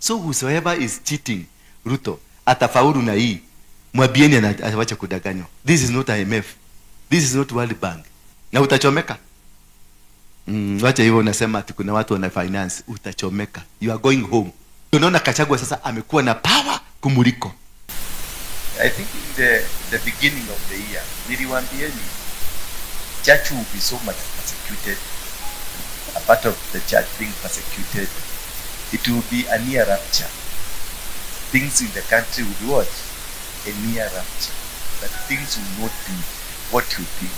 So whosoever is cheating Ruto atafaulu na hii, mwabieni anawacha kudanganywa. This is not IMF, this is not World Bank, na utachomeka. Wacha hivyo, unasema ati kuna watu wana finance, utachomeka. You are going home. Unaona Gachagua sasa amekuwa na power kumuliko. I think in the beginning of the year, niliwaambieni church will be so much persecuted. A part of the church being persecuted, it will be a near rapture. Things in the country will be what? A near rapture. That things will not be what you think.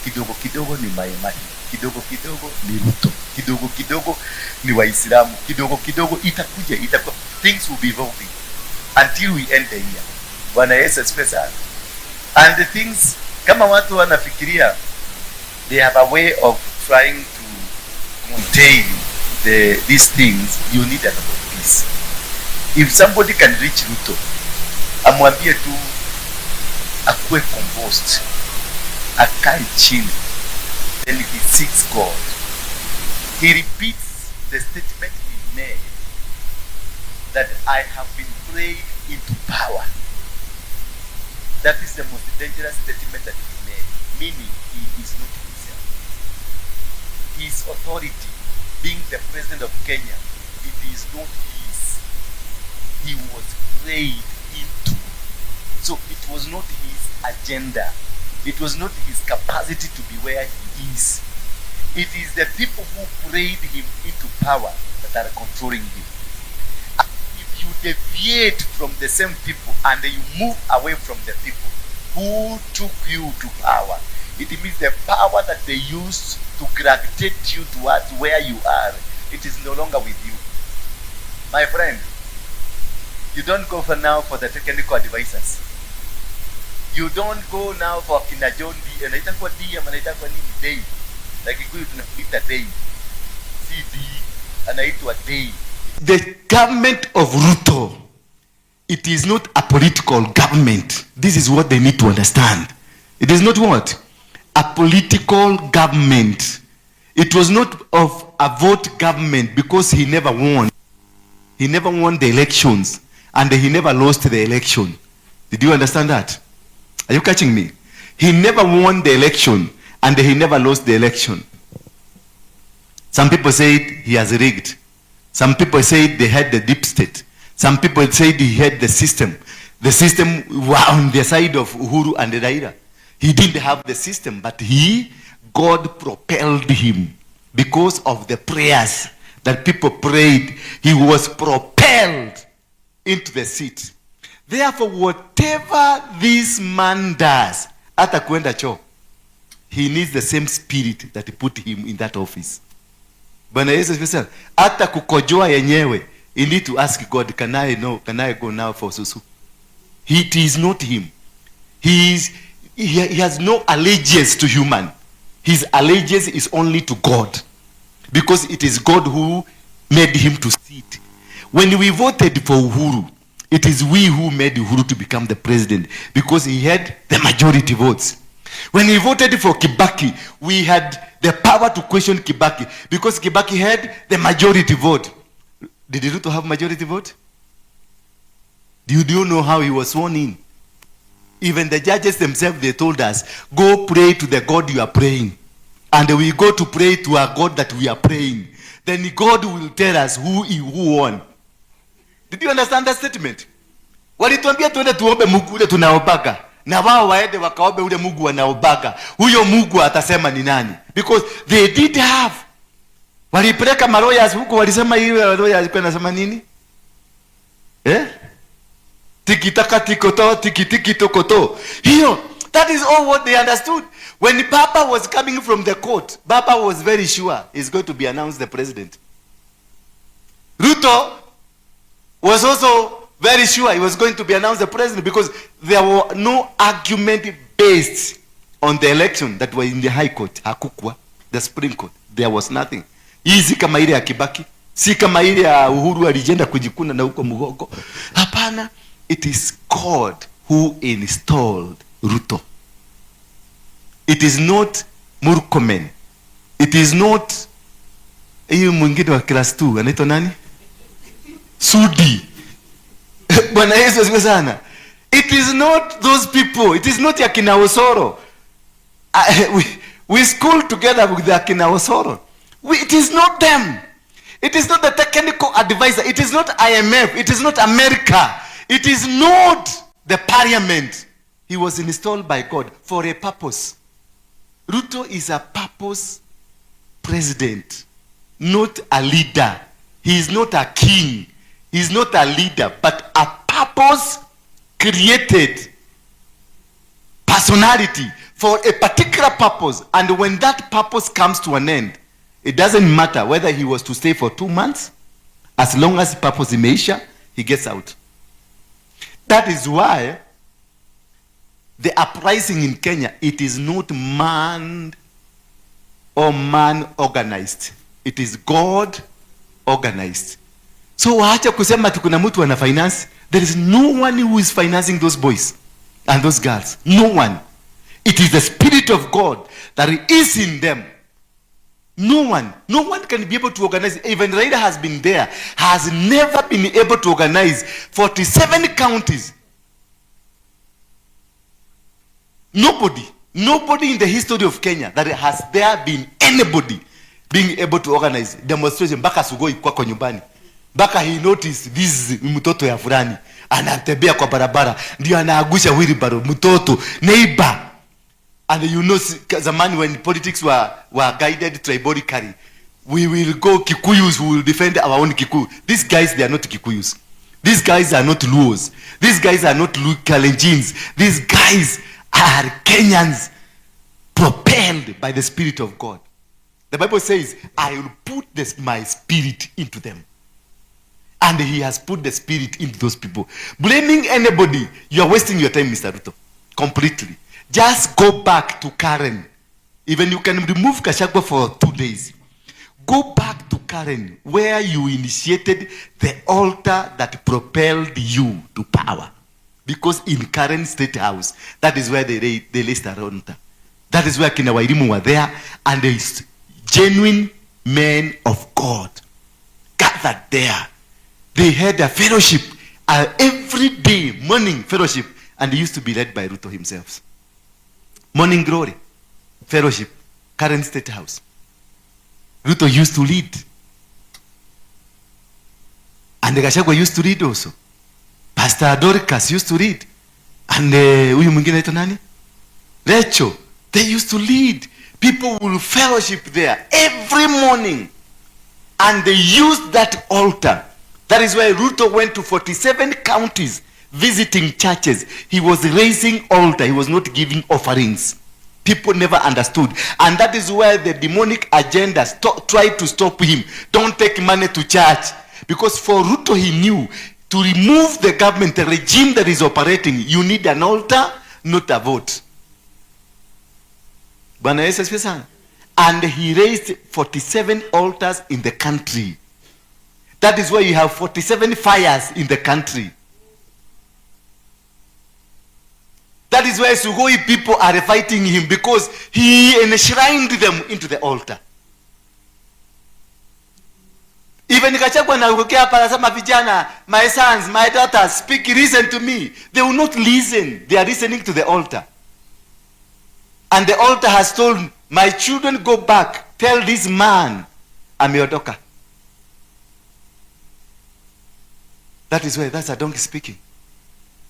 Kidogo kidogo ni Maimai, kidogo kidogo ni Ruto, kidogo kidogo ni Waislamu, kidogo kidogo itakuja. Things will be evolving until we end the year. Bwana Yesu asifiwe sana. And the things, kama watu wanafikiria they have a way of trying to contain these things, you need a lot of peace. If somebody can reach Ruto, amwambie tu akuwe composed, akae chini, then he seeks God. He repeats the statement he made that I have been prayed into power. That is the most dangerous statement that he made, meaning he is not himself. His authority, being the president of Kenya, it is not his. He was prayed into. So it was not his agenda. It was not his capacity to be where he is. It is the people who prayed him into power that are controlling him. If you deviate from the same people and you move away from the people who took you to power, it means the power that they used to gravitate you towards where you are, it is no longer with you. My friend, you don't go for now for the technical advisors. You don't go now for kina John D. Anaitwa D ama anaitwa nini? Day. Like you tunakuita Day. CD anaitwa Day. The government of Ruto, it is not a political government. This is what they need to understand. It is not what? A political government. It was not of a vote government because he never won. He never won the elections and he never lost the election. Did you understand that? Are you catching me? He never won the election and he never lost the election. Some people say he has rigged. Some people say they had the deep state. Some people say he had the system. The system was on the side of Uhuru and Raila. He didn't have the system, but God propelled him because of the prayers that people prayed. He was propelled into the seat. Therefore, whatever this man does, hata kuenda choo, he needs the same spirit that put him in that office. Bwana Yesu asifiwe. Hata kukojoa yenyewe, you need to ask God, can I go now for susu? It is not him. He has no allegiance to human. His allegiance is only to God. Because it is God who made him to sit. When we voted for Uhuru, it is we who made Uhuru to become the president because he had the majority votes. When we voted for Kibaki, we had the power to question Kibaki because Kibaki had the majority vote. Did Ruto have majority vote? Do you know how he was sworn in? Even the judges themselves, they told us, go pray to the God you are praying. And we go to pray to our God that we are praying. Then God will tell us who won. Did you understand that statement? Walituambia tuende tuombe Mungu ule tunaobaga. Na wao waende wakaombe ule Mungu wanaobaga. Huyo Mungu atasema ni nani? Because they did have. Walipeleka lawyers huko walisema hiyo lawyers alikuwa anasema nini? Tikitaka tikoto, tikitiki tokoto. Hiyo, that is all what they understood. When Baba was coming from the court, Baba was very sure he's going to be announced the president. Ruto was also very sure he was going to be announced the president because there were no argument based on the election that were in the high court. Hakukwa, the Supreme Court. There was nothing. Hii si kama ile ya Kibaki, si kama ile ya Uhuru alijenda kujikuna na huko Mugogo. Hapana, it is God who installed Ruto. It is not Murkomen. It is not hiyo mwingine wa class 2 anaitwa nani? Sudi. Bwana Yesu asifiwe sana. It is not those people. It is not yakina Osoro. We school together with the yakina Osoro. It is not them. It is not the technical advisor. It is not IMF. It is not America. It is not the parliament. He was installed by God for a purpose. Ruto is a purpose president, not a leader. He is not a king. He is not a leader, but a purpose created personality for a particular purpose. And when that purpose comes to an end, it doesn't matter whether he was to stay for 2 months. As long as the purpose imeisha, he gets out. That is why the uprising in Kenya, it is not man or man organized. It is God organized. So waacha kusema tukuna mtu wana finance. There is no one who is financing those boys and those girls. No one. It is the Spirit of God that is in them. No one can be able to organize. Even Raila has been there, has never been able to organize 47 counties. Nobody in the history of Kenya that has there been anybody being able to organize demonstration. Baka Sugoi kwako nyumbani. Baka he noticed this mtoto ya fulani anatembea kwa barabara ndio anaagusha wheelbarrow mtoto neighbor. And you know, zamani when politics were guided tribolically, we will go Kikuyus who will defend our own Kikuyu. These guys, they are not Kikuyus. These guys are not Luos. These guys are not Kalenjins. These guys are Kenyans propelled by the Spirit of God. The Bible says, I will put my spirit into them. And he has put the spirit into those people. Blaming anybody, you are wasting your time, Mr. Ruto. Completely. Just go back to Karen. Even you can remove Gachagua for 2 days. Go back to Karen, where you initiated the altar that propelled you to power. Because in Karen State House, that is where they raised the altar. That is where Kina Wairimu were there, and there is genuine men of God gathered there. They had a fellowship, every day, morning fellowship, and it used to be led by Ruto himself. Morning Glory, fellowship, Karen State House. Ruto used to lead. And the Gachagua used to lead also. Pastor Dorcas used to lead. And huyu mwingine anaitwa nani? Rachel, they used to lead. People will fellowship there every morning. And they used that altar. That is why Ruto went to 47 counties visiting churches. He was raising altar. He was not giving offerings. People never understood. And that is where the demonic agenda tried to stop him. Don't take money to church. Because for Ruto, he knew to remove the government, the regime that is operating, you need an altar, not a vote. Bwana Yesu asifiwe sana. And he raised 47 altars in the country. That is why you have 47 fires in the country. That is why Sugoi people are fighting him, because he enshrined them into the altar. Even Gachagua anaongea hapa anasema vijana, my sons, my daughters, speak, listen to me. They will not listen. They are listening to the altar. And the altar has told, my children, go back. Tell this man, ameondoka. That is why, that's a donkey speaking.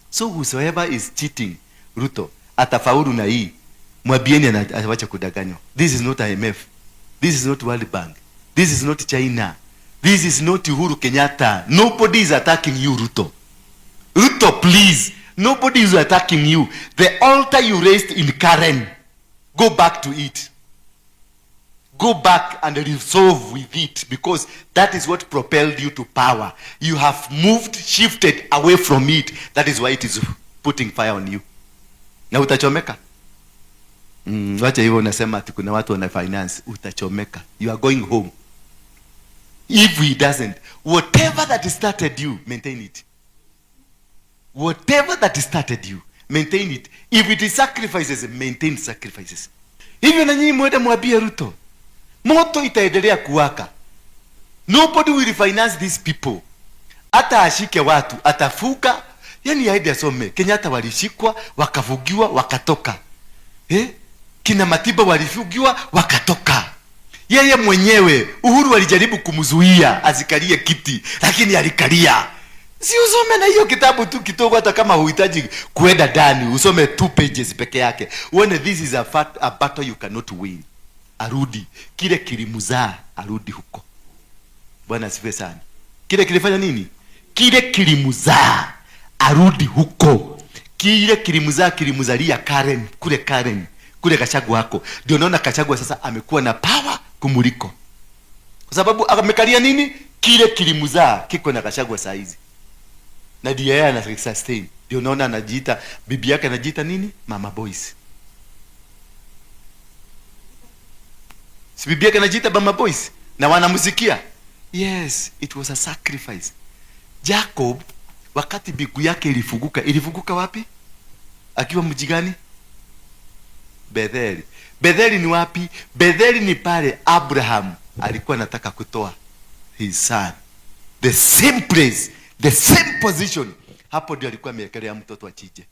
So whosoever is cheating Ruto, atafaulu na hii, mwabieni anawacha kudanganywa. This is not IMF. This is not World Bank. This is not China. This is not Uhuru Kenyatta. Nobody is attacking you, Ruto. Ruto, please. Nobody is attacking you. The altar you raised in Karen, go back to it. Go back and resolve with it, because that is what propelled you to power. You have moved, shifted away from it. That is why it is putting fire on you. Na utachomeka. Wacha hivyo unasema ati kuna watu wana finance, utachomeka. You are going home. If he doesn't, whatever that started you, maintain it. Whatever that started you, maintain it. If it is sacrifices, maintain sacrifices. Hivyo na nyinyi mwende mwambie Ruto, moto itaendelea kuwaka. Nobody will finance these people hata ashike watu atafuka, yani aende asome. Kenyatta walishikwa wakavugiwa wakatoka, kina Matiba walifugiwa wakatoka. Yeye mwenyewe Uhuru alijaribu kumzuia azikalie kiti, lakini alikalia. Si usome na hiyo kitabu tu kidogo, hata kama huhitaji kuenda ndani, usome 2 pages peke yake, uone this is a battle you cannot win. Arudi kile kilimuzaa, arudi huko. Bwana asifiwe sana. Kile kilifanya nini? Kile kilimuzaa, arudi huko. Kile kilimuzaa, kilimuzalia Karen, kule Gachagua wako. Ndio naona Gachagua sasa amekuwa na power kumuliko, kwa sababu amekalia nini? Kile kilimuzaa kiko na Gachagua saa hizi, na ndio yeye ana sustain. Ndio naona anajiita, bibi yake anajiita nini? Mama Boys. Si bibi yake anajiita Mama Boys na wanamsikia. Yes, it was a sacrifice. Jacob wakati bigu yake ilifunguka wapi? Akiwa mji gani? Betheli. Betheli ni wapi? Betheli ni pale Abraham alikuwa anataka kutoa his son. The same place, the same position. Hapo ndio alikuwa amewekelea mtoto achije.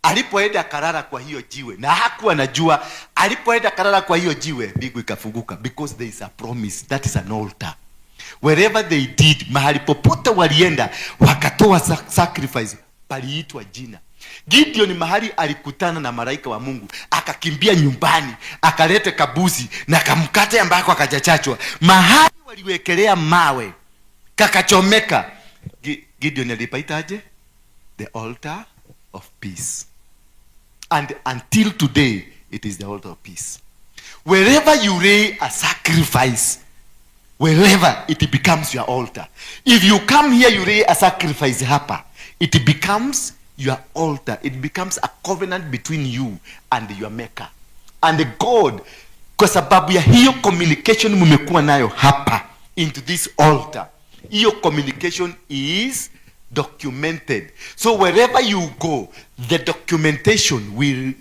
Alipoenda karara kwa hiyo jiwe, na hakuwa anajua, alipoenda karara kwa hiyo jiwe, bigu ikafunguka, because there is a promise. That is an altar. Wherever they did, mahali popote walienda wakatoa sacrifice, paliitwa jina. Gideon mahali alikutana na malaika wa Mungu, akakimbia nyumbani, akalete kabuzi na kamkate ambako akajachachwa. Mahali waliwekelea mawe kakachomeka, Gideon alipaitaje? The altar of peace. And until today it is the altar of peace. Wherever you lay a sacrifice, wherever, it becomes your altar. If you come here, you lay a sacrifice hapa, it becomes your altar. It becomes a covenant between you and your maker and God, kwa sababu ya hiyo communication mumekuwa nayo hapa into this altar. Hiyo communication is documented, so wherever you go, the documentation will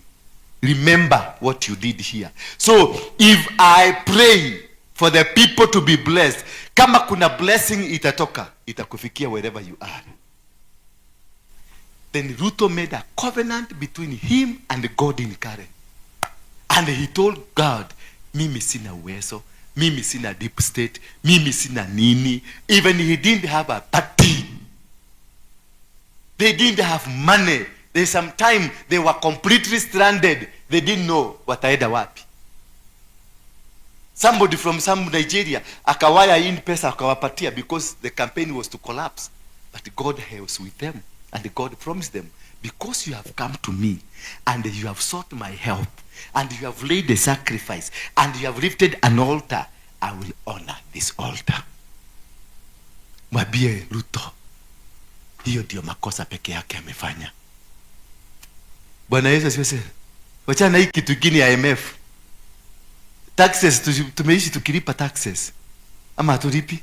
remember what you did here. So if I pray for the people to be blessed, kama kuna blessing itatoka, itakufikia wherever you are. Then Ruto made a covenant between him and God in Karen. And he told God, mimi sina uwezo, mimi sina deep state, mimi sina nini. Even he didn't have a party. They didn't have money. There's some time they were completely stranded. They didn't know wataenda wapi. Somebody from some Nigeria akawaya in pesa akawapatia, because the campaign was to collapse. But God was with them, and God promised them, because you have come to me and you have sought my help and you have laid a sacrifice and you have lifted an altar, I will honor this altar. Mwambie Ruto, hiyo ndio makosa peke yake amefanya. Bwana Yesu asifiwe. Wachana hii kitu kingine ya IMF. Taxes tumeishi tukilipa taxes, ama hatulipi?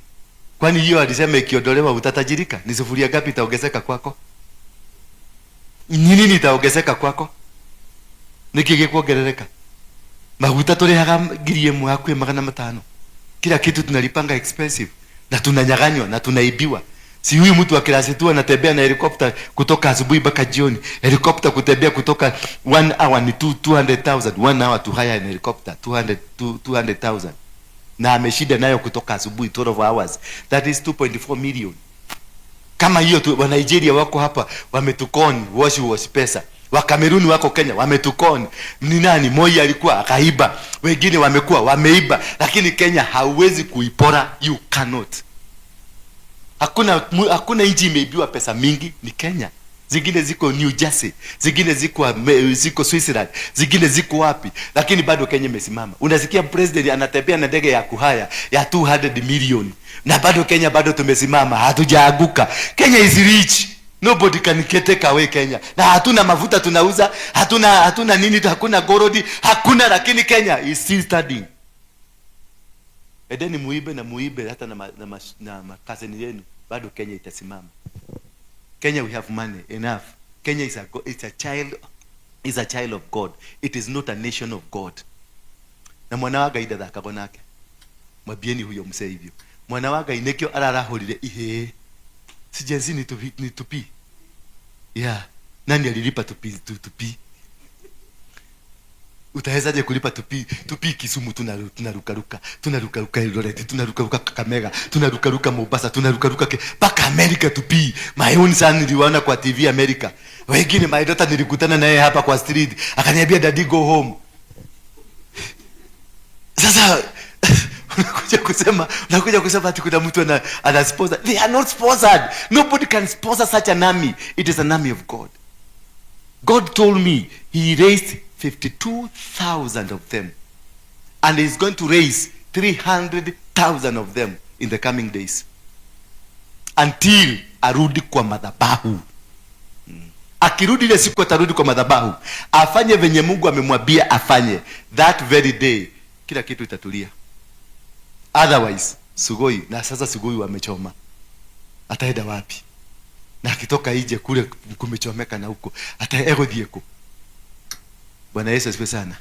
Kwani hiyo alisema ikiondolewa utatajirika? Ni sufuria ngapi itaongezeka kwako? Nini itaongezeka kwako? Nikige kuongerereka. Maguta tulihaga ngiri ĩmwe hakuhĩ 500. Kila kitu tunalipanga expensive, na tunanyaganywa na tunaibiwa. Si huyu mtu wa klasi tu anatembea na helicopter kutoka asubuhi mpaka jioni. Helicopter kutembea kutoka 1 hour ni 200,000. 1 hour to hire an helicopter 200,000. Na ameshida nayo kutoka asubuhi 12 hours. That is 2.4 million. Kama hiyo tu, wa Nigeria wako hapa wametukoni wash pesa. Wa Cameroon wako Kenya wametukoni. Ni nani? Moi alikuwa akaiba. Wengine wamekuwa wameiba, lakini Kenya hauwezi kuipora. You cannot. Hakuna nchi imeibiwa pesa mingi, ni Kenya. Zingine ziko New Jersey, zingine ziko Switzerland, zingine ziko wapi, lakini bado Kenya imesimama. Unasikia president anatembea na ndege ya kuhaya ya 200 million, na bado Kenya bado tumesimama, hatujaaguka. Kenya is rich. Nobody can take away Kenya. Na hatuna mafuta tunauza, hatuna nini, hakuna gorodi, hakuna, lakini Kenya is still standing. Edeni muibe hata na makazeni yenu, bado Kenya itasimama. Kenya, we have money enough. Kenya is a child of God. It is not a nation of God. Na mwana wa gaida thakagwo nake. Mwabieni huyo mse hivyo. Mwana wa gai nekio ararahurire ihe. Si Gen Z ni tupi. Yeah. Nani alilipa tupi? Utawezaje kulipa tupi Kisumu? Tunaruka Eldoret, tunaruka Kakamega, tunaruka Mombasa, tunaruka mpaka America tupi. My own son niliona kwa TV America. Wengine my daughter nilikutana naye hapa kwa street, akaniambia daddy go home. Sasa unakuja kusema ati kuna mtu ana sponsor. They are not sponsored. Nobody can sponsor such an army. It is an army of God. God told me he raised 52,000 of them, and he's going to raise 300,000 of them in the coming days, until arudi kwa madhabahu. Akirudi ile siku atarudi kwa madhabahu, afanye venye Mungu amemwambia afanye. That very day kila kitu itatulia. Otherwise Sugoi, na sasa Sugoi wamechoma, ataenda wapi? Na akitoka ije kule kumechomeka na huko ataego dieko. Bwana Yesu asifiwe sana.